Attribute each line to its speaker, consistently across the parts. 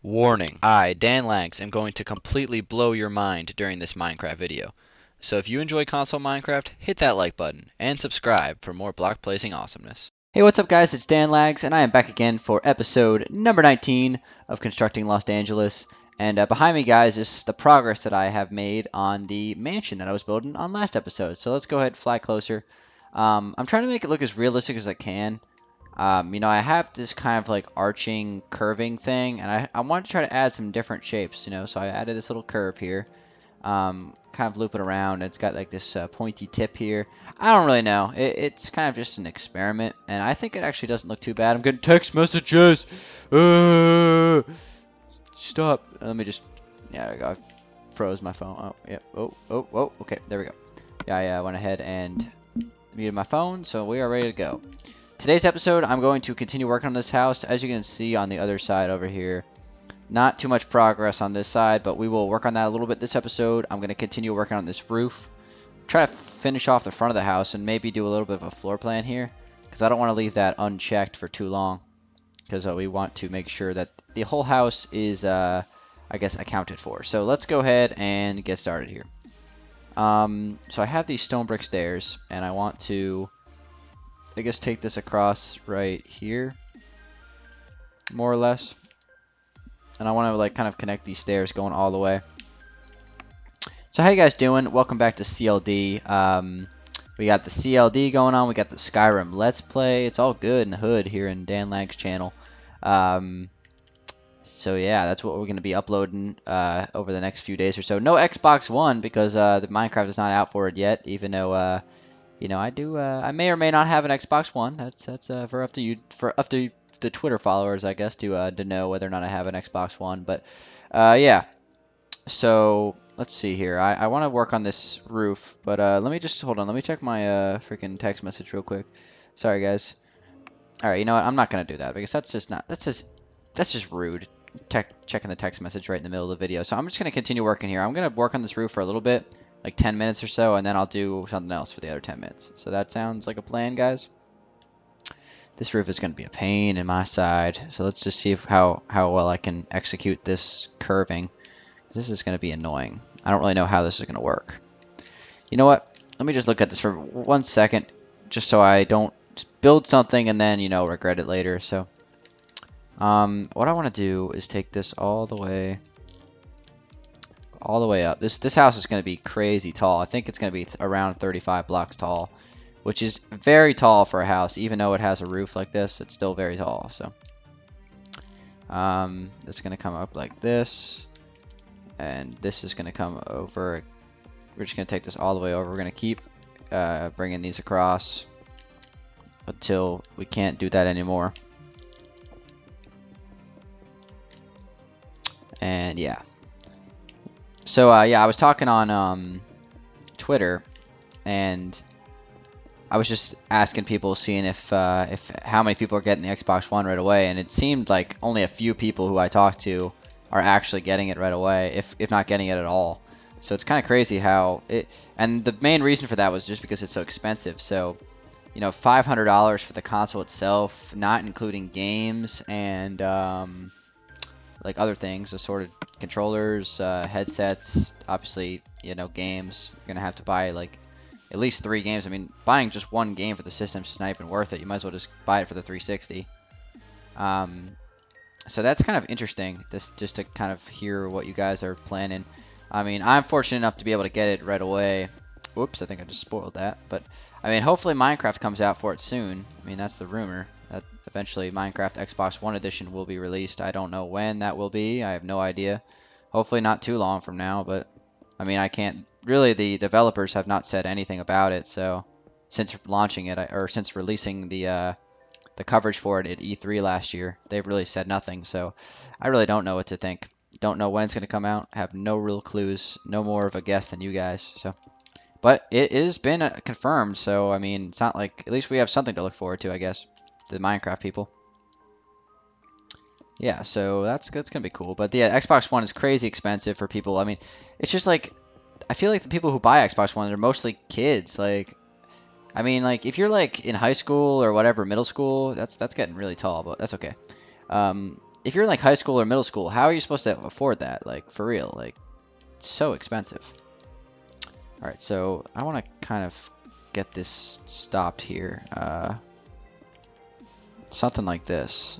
Speaker 1: Warning, I, Dangeles, am going to completely blow your mind during this Minecraft video. So if you enjoy console Minecraft, hit that like button, and subscribe for more block placing awesomeness.
Speaker 2: Hey, what's up guys, it's Danlags, and I am back again for episode number 19 of Constructing Los Angeles. And behind me, guys, is the progress that I have made on the mansion that I was building on last episode. So let's go ahead and fly closer. I'm trying to make it look as realistic as I can. I have this kind of like arching, curving thing, and I wanted to try to add some different shapes, so I added this little curve here. Kind of loop it around. It's got like this pointy tip here. I don't really know. It's kind of just an experiment, and I think it actually doesn't look too bad. I'm getting text messages. Stop. Let me just. Yeah, there we go. I froze my phone. Oh, yeah. Oh. Okay, there we go. Yeah, I went ahead and muted my phone, so we are ready to go. Today's episode, I'm going to continue working on this house. As you can see on the other side over here, not too much progress on this side, but we will work on that a little bit this episode. I'm going to continue working on this roof. Try to finish off the front of the house and maybe do a little bit of a floor plan here, because I don't want to leave that unchecked for too long, because we want to make sure that the whole house is, I guess, accounted for. So let's go ahead and get started here. So I have these stone brick stairs, and I want to, I guess, take this across right here, more or less. And I want to like kind of connect these stairs going all the way. So how you guys doing? Welcome back to CLD. We got the CLD going on. We got the Skyrim Let's Play. It's all good in the hood here in Dan Lang's channel. So yeah, that's what we're going to be uploading over the next few days or so. No Xbox One because the Minecraft is not out for it yet. Even though I may or may not have an Xbox One. That's for up to you, for up to the Twitter followers, I guess, to know whether or not I have an Xbox One. But yeah, so let's see here. I want to work on this roof, but let me just hold on. Let me check my freaking text message real quick. Sorry, guys. All right, you know what? I'm not gonna do that because that's just rude. Checking the text message right in the middle of the video. So I'm just gonna continue working here. I'm gonna work on this roof for a little bit, like 10 minutes or so, and then I'll do something else for the other 10 minutes. So that sounds like a plan, guys. This roof is going to be a pain in my side, so let's just see how well I can execute this curving. This is going to be annoying. I don't really know how this is going to work. You know what? Let me just look at this for 1 second, just so I don't build something and then, regret it later. So, what I want to do is take this all the way up. This house is going to be crazy tall. I think it's going to be around 35 blocks tall, which is very tall for a house. Even though it has a roof like this, it's still very tall. So it's going to come up like this, and this is going to come over. We're just going to take this all the way over. We're going to keep bringing these across until we can't do that anymore. And yeah. So yeah, I was talking on Twitter, and I was just asking people, seeing if how many people are getting the Xbox One right away, and it seemed like only a few people who I talked to are actually getting it right away, if not getting it at all. So it's kind of crazy how it, and the main reason for that was just because it's so expensive. So, $500 for the console itself, not including games and like other things, assorted controllers, headsets, obviously, games. You're gonna have to buy like at least 3 games. I mean, buying just 1 game for the system is not even worth it. You might as well just buy it for the 360. So that's kind of interesting, just to kind of hear what you guys are planning. I mean, I'm fortunate enough to be able to get it right away. Oops, I think I just spoiled that. But, I mean, hopefully Minecraft comes out for it soon. I mean, that's the rumor, that eventually Minecraft Xbox One Edition will be released. I don't know when that will be. I have no idea. Hopefully not too long from now, but, I mean, I can't really, the developers have not said anything about it, so since launching it, or since releasing the coverage for it at E3 last year, they've really said nothing, so I really don't know what to think. Don't know when it's going to come out. I have no real clues, no more of a guess than you guys, so. But it has been confirmed, so I mean, it's not like, at least we have something to look forward to, I guess, the Minecraft people. Yeah, so that's going to be cool. But the Xbox One is crazy expensive for people. I mean, it's just like, I feel like the people who buy Xbox One are mostly kids. Like, I mean, like, if you're, like, in high school or whatever, middle school, that's getting really tall, but that's okay. if you're in like high school or middle school, how are you supposed to afford that? Like, for real, like, it's so expensive. All right, so I want to kind of get this stopped here. Something like this.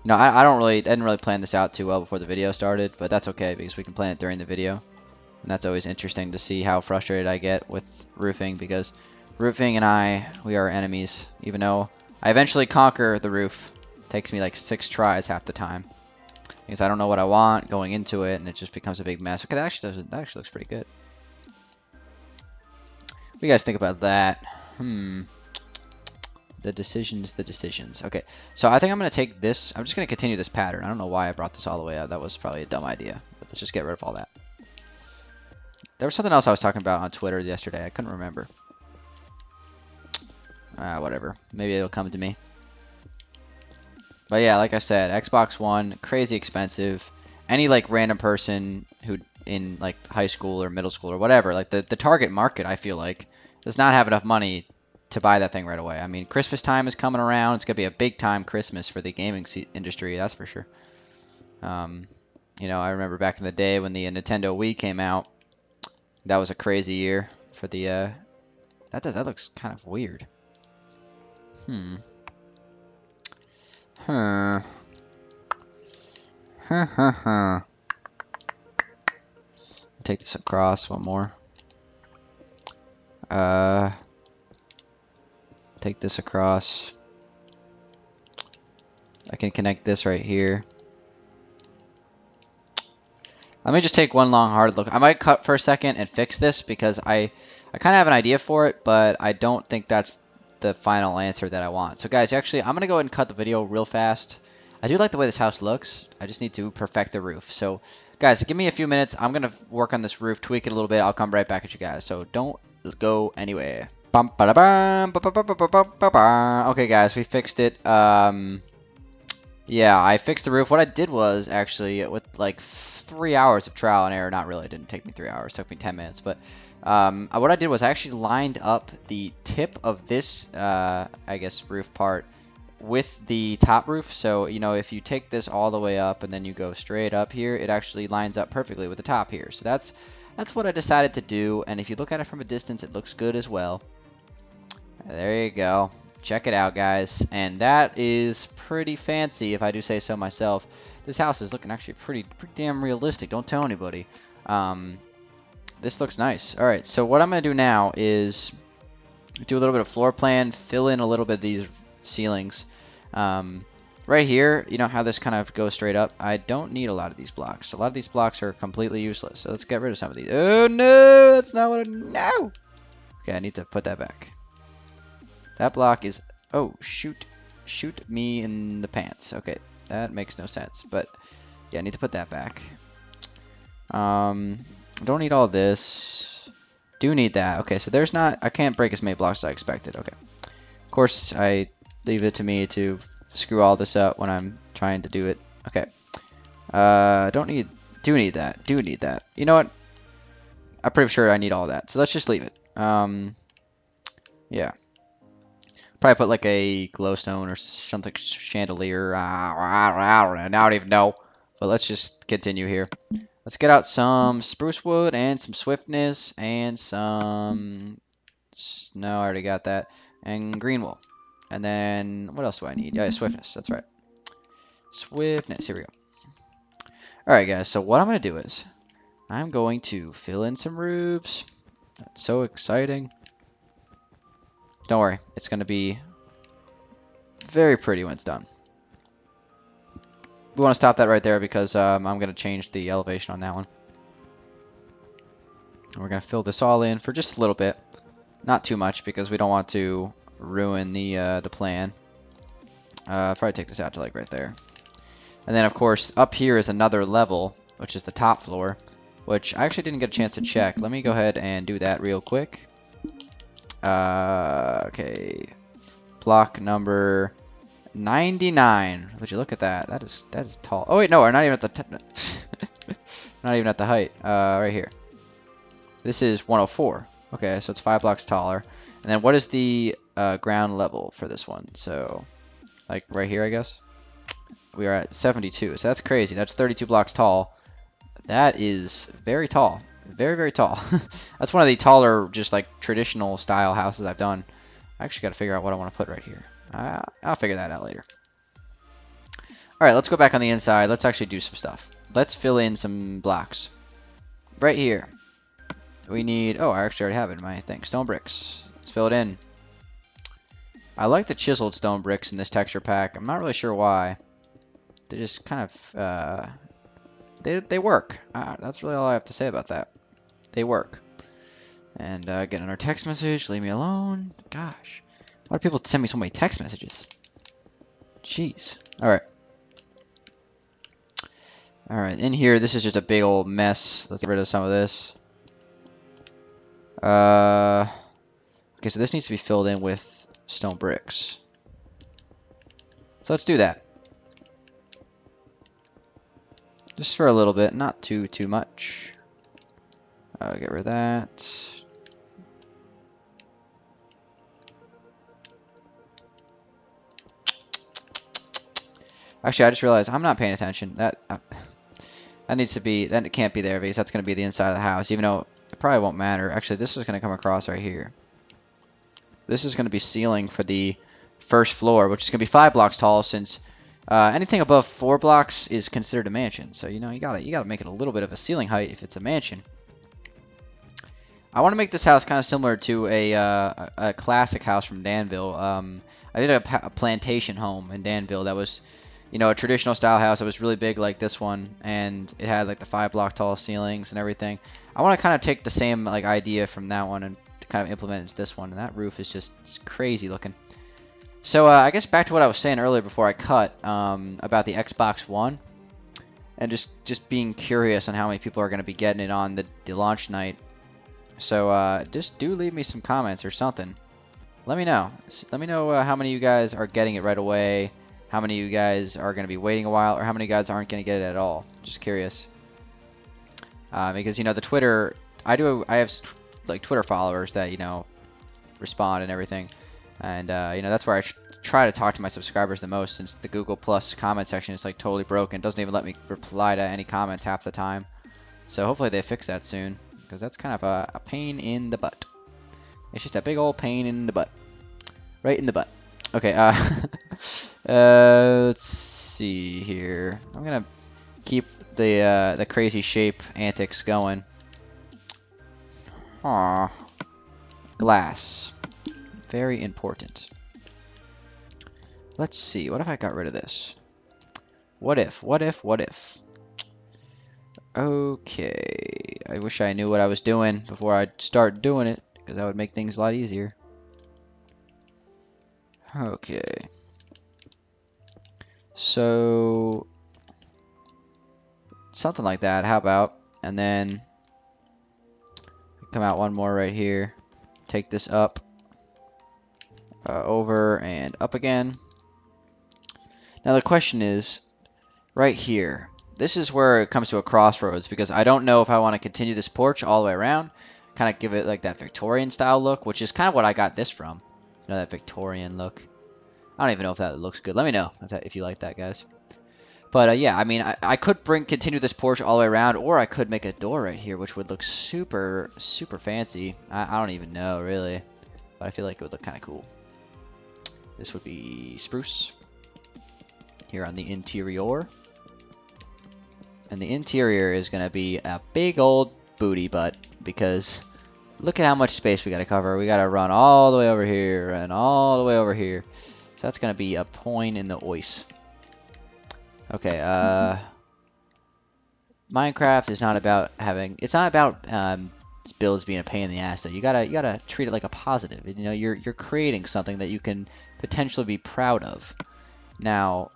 Speaker 2: No, I didn't really plan this out too well before the video started, but that's okay because we can plan it during the video. And that's always interesting to see how frustrated I get with roofing, because roofing and we are enemies, even though I eventually conquer the roof. It takes me like 6 tries half the time, because I don't know what I want going into it, and it just becomes a big mess. Okay, that actually looks pretty good. What do you guys think about that? The decisions. Okay, so I think I'm going to take this. I'm just going to continue this pattern. I don't know why I brought this all the way up. That was probably a dumb idea. But let's just get rid of all that. There was something else I was talking about on Twitter yesterday. I couldn't remember. Whatever. Maybe it'll come to me. But yeah, like I said, Xbox One, crazy expensive. Any like random person who in like high school or middle school or whatever, like the target market, I feel like, does not have enough money to buy that thing right away. I mean, Christmas time is coming around. It's going to be a big time Christmas for the gaming industry, that's for sure. You know, I remember back in the day when the Nintendo Wii came out. That was a crazy year for the, that looks kind of weird. Take this across one more. Take this across. I can connect this right here. Let me just take one long hard look. I might cut for a second and fix this because I kind of have an idea for it, but I don't think that's the final answer that I want. So guys, actually, I'm going to go ahead and cut the video real fast. I do like the way this house looks. I just need to perfect the roof. So guys, give me a few minutes. I'm going to work on this roof, tweak it a little bit. I'll come right back at you guys. So don't go anywhere. Okay guys, we fixed it. Yeah, I fixed the roof. What I did was actually, with like 3 hours of trial and error, not really, it didn't take me 3 hours, it took me 10 minutes, but what I did was I actually lined up the tip of this, I guess, roof part with the top roof. So, you know, if you take this all the way up and then you go straight up here, it actually lines up perfectly with the top here. So that's what I decided to do, and if you look at it from a distance, it looks good as well. There you go. Check it out, guys. And that is pretty fancy, if I do say so myself. This house is looking actually pretty damn realistic. Don't tell anybody. This looks nice. All right, so what I'm going to do now is do a little bit of floor plan, fill in a little bit of these ceilings. Right here, you know how this kind of goes straight up? I don't need a lot of these blocks. A lot of these blocks are completely useless. So let's get rid of some of these. Oh, no! That's not what I... No! Okay, I need to put that back. That block is... Oh, shoot me in the pants. Okay, that makes no sense. But, yeah, I need to put that back. Don't need all this. Do need that. Okay, so there's not... I can't break as many blocks as I expected. Okay. Of course, I leave it to me to screw all this up when I'm trying to do it. Okay. Do need that. You know what? I'm pretty sure I need all that. So let's just leave it. Yeah. Probably put like a glowstone or something, chandelier. I don't even know. But let's just continue here. Let's get out some spruce wood and some swiftness and some... No, I already got that. And green wool. And then, what else do I need? Yeah, swiftness. That's right. Swiftness. Here we go. Alright, guys. So what I'm going to do is I'm going to fill in some roofs. That's so exciting. Don't worry. It's going to be very pretty when it's done. We want to stop that right there because I'm going to change the elevation on that one. And we're going to fill this all in for just a little bit. Not too much because we don't want to ruin the plan. Probably take this out to like right there. And then of course up here is another level, which is the top floor, which I actually didn't get a chance to check. Let me go ahead and do that real quick. Okay, block number 99. Would you look at that? That is tall. Oh wait, no, we're not even at the not even at the height. Right here. This is 104. Okay, so it's 5 blocks taller. And then what is the ground level for this one? So, like right here, I guess. We are at 72, so that's crazy. That's 32 blocks tall. That is very tall. Very, very tall. That's one of the taller, just like traditional style houses I've done. I actually got to figure out what I want to put right here. I'll figure that out later. All right, let's go back on the inside. Let's actually do some stuff. Let's fill in some blocks. Right here. We need, oh, I actually already have it in my thing. Stone bricks. Let's fill it in. I like the chiseled stone bricks in this texture pack. I'm not really sure why. They just kind of, they work. That's really all I have to say about that. They work. And get another text message. Leave me alone. Gosh. Why do people send me so many text messages? Jeez. All right. All right. In here, this is just a big old mess. Let's get rid of some of this. Okay, so this needs to be filled in with stone bricks. So let's do that. Just for a little bit, not too much. Get rid of that. Actually, I just realized I'm not paying attention. That needs to be, that can't be there because that's going to be the inside of the house, even though it probably won't matter. Actually, this is going to come across right here. This is going to be ceiling for the first floor, which is going to be 5 blocks tall, since anything above 4 blocks is considered a mansion. So you know you gotta make it a little bit of a ceiling height if it's a mansion. I want to make this house kind of similar to a classic house from Danville. I did a plantation home in Danville that was, you know, a traditional style house that was really big like this one, and it had like the 5 block tall ceilings and everything. I want to kind of take the same like idea from that one and kind of implement it into this one, and that roof is just crazy looking. So I guess back to what I was saying earlier before I cut about the Xbox One, and just being curious on how many people are going to be getting it on the launch night. So just do leave me some comments or something. Let me know. Let me know how many of you guys are getting it right away, how many of you guys are going to be waiting a while, or how many guys aren't going to get it at all. Just curious. Because, you know, the Twitter, I have like Twitter followers that, you know, respond and everything. And, you know, that's where I try to talk to my subscribers the most, since the Google Plus comment section is like totally broken. It doesn't even let me reply to any comments half the time. So hopefully they fix that soon, because that's kind of a pain in the butt. It's just a big old pain in the butt. Right in the butt. Okay, let's see here. I'm going to keep the crazy shape antics going. Aw. Glass. Very important. Let's see. What if I got rid of this? What if? What if? What if? Okay. I wish I knew what I was doing before I start doing it, because that would make things a lot easier. Okay. So something like that. How about? And then come out one more right here. Take this up, over and up again. Now the question is, right here. This is where it comes to a crossroads, because I don't know if I want to continue this porch all the way around, kind of give it like that Victorian style look, which is kind of what I got this from. You know, that Victorian look. I don't even know if that looks good. Let me know if you like that, guys. But yeah, I mean, I could continue this porch all the way around, or I could make a door right here, which would look super, super fancy. I don't even know, really. But I feel like it would look kind of cool. This would be spruce. Here on the interior. And the interior is going to be a big old booty butt, because look at how much space we got to cover. We got to run all the way over here and all the way over here. So that's going to be a point in the ois. Okay, Minecraft is not about having, it's not about builds being a pain in the ass though. You gotta treat it like a positive. You know, you're creating something that you can potentially be proud of. Now,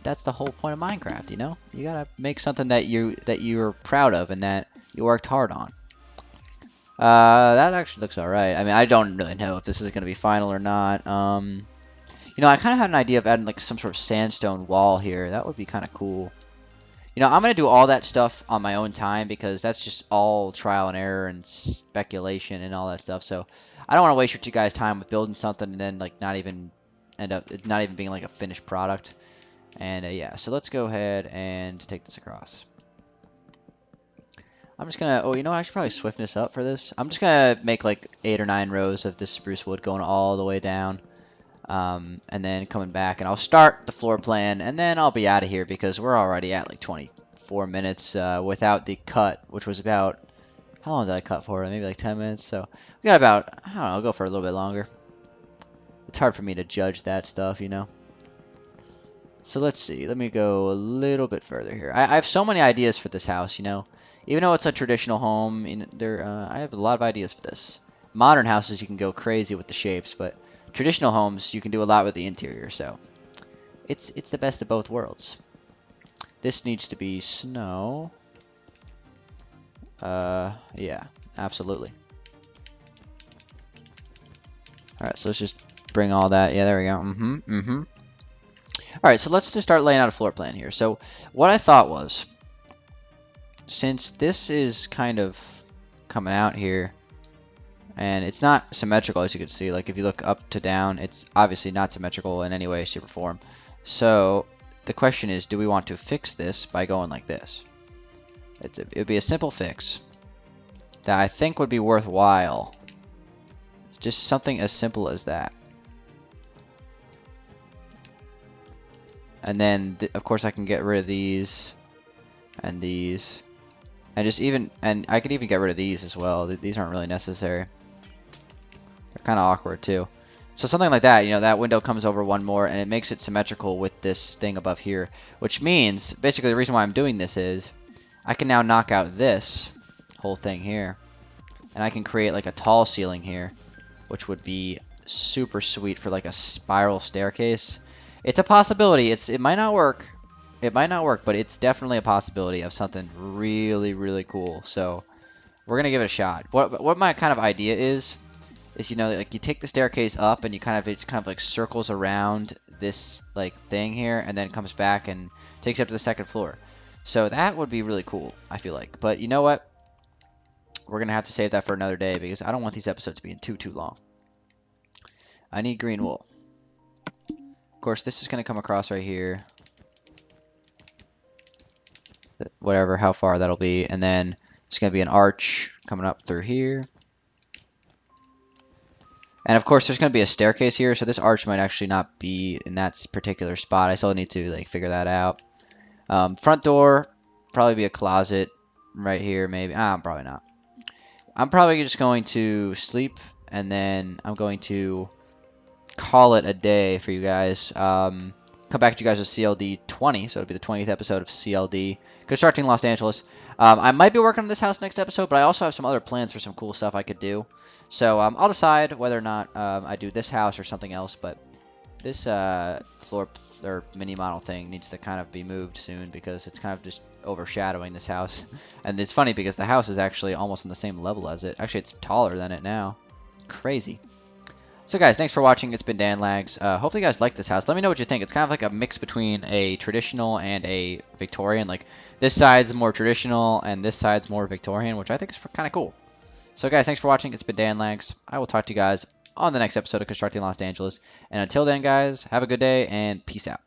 Speaker 2: that's the whole point of Minecraft, you know? You gotta make something that you're proud of and that you worked hard on. That actually looks alright. I mean, I don't really know if this is gonna be final or not. You know, I kind of had an idea of adding like some sort of sandstone wall here. That would be kind of cool. You know, I'm going to do all that stuff on my own time, because that's just all trial and error and speculation and all that stuff. So I don't want to waste your guys' time with building something and then like not even being like a finished product. And yeah, so let's go ahead and take this across. I'm just gonna, oh, you know, I should probably swiftness up for this. I'm just gonna make like 8 or 9 rows of this spruce wood going all the way down. And then coming back, and I'll start the floor plan, and then I'll be out of here because we're already at like 24 minutes without the cut, which was about, how long did I cut for? Maybe like 10 minutes. So we got about, I don't know, I'll go for a little bit longer. It's hard for me to judge that stuff, you know. So let's see. Let me go a little bit further here. I have so many ideas for this house, you know. Even though it's a traditional home, I have a lot of ideas for this. Modern houses, you can go crazy with the shapes, but traditional homes, you can do a lot with the interior. So it's the best of both worlds. This needs to be snow. Yeah, absolutely. All right, so let's just bring all that. Yeah, there we go. All right, so let's just start laying out a floor plan here. So what I thought was, since this is kind of coming out here, and it's not symmetrical, as you can see, like if you look up to down, it's obviously not symmetrical in any way, shape, or form. So the question is, do we want to fix this by going like this? It would be a simple fix that I think would be worthwhile. It's just something as simple as that. And then, of course, I can get rid of these and these. And I could even get rid of these as well. These aren't really necessary. They're kind of awkward, too. So something like that, you know, that window comes over one more, and it makes it symmetrical with this thing above here. Which means, basically, the reason why I'm doing this is, I can now knock out this whole thing here. And I can create, like, a tall ceiling here, which would be super sweet for, like, a spiral staircase. It's a possibility. It might not work. It might not work, but it's definitely a possibility of something really, really cool. So we're gonna give it a shot. What my kind of idea is you know, like you take the staircase up and it kind of like circles around this like thing here, and then comes back and takes you up to the second floor. So that would be really cool, I feel like. But you know what? We're gonna have to save that for another day because I don't want these episodes being too long. I need green wool. Of course, this is going to come across right here. Whatever, how far that'll be. And then it's going to be an arch coming up through here. And of course, there's going to be a staircase here. So this arch might actually not be in that particular spot. I still need to like figure that out. Front door, probably be a closet right here, maybe. Probably not. I'm probably just going to sleep. And then I'm going to call it a day for you guys. Come back to you guys with CLD 20, so it'll be the 20th episode of CLD Constructing Los Angeles. I might be working on this house next episode, but I also have some other plans for some cool stuff I could do. So I'll decide whether or not I do this house or something else, but this floor or mini model thing needs to kind of be moved soon because it's kind of just overshadowing this house. And it's funny because the house is actually almost on the same level as it. Actually, it's taller than it now. Crazy. So guys, thanks for watching. It's been Danlags. Hopefully you guys like this house. Let me know what you think. It's kind of like a mix between a traditional and a Victorian. Like this side's more traditional and this side's more Victorian, which I think is kind of cool. So guys, thanks for watching. It's been Danlags. I will talk to you guys on the next episode of Constructing Los Angeles. And until then, guys, have a good day and peace out.